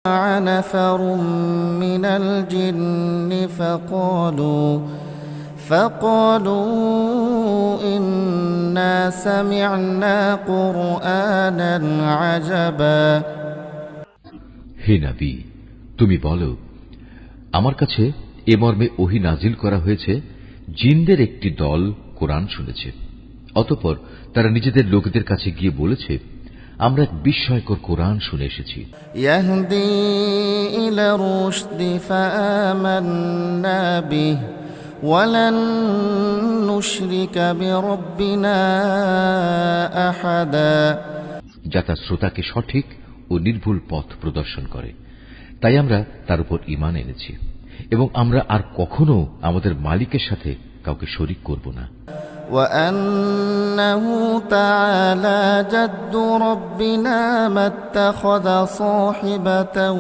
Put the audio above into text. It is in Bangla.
نفر من الجن فقالوا إنا سمعنا قرآنا عجبا। হে নবী, তুমি বলো, আমার কাছে এ মর্মে ওহী নাজিল করা হয়েছে, জিনদের একটি দল কোরআন শুনেছে। অতঃপর তারা নিজেদের লোকদের কাছে গিয়ে বলেছে, আমরা এক বিস্ময়কর কোরআন শুনে এসেছি। ইয়াহদি ইলা রুশদি ফাআমান্না বিহি ওয়ালান নুশরিকা বিরাব্বিনা আহাদা। যা তার শ্রোতাকে সঠিক ও নির্ভুল পথ প্রদর্শন করে, তাই আমরা তার উপর ঈমান এনেছি এবং আমরা আর কখনো আমাদের মালিকের সাথে কাউকে শরীক করব না। وأنه تعالى جد ربنا ما اتخذ صاحبة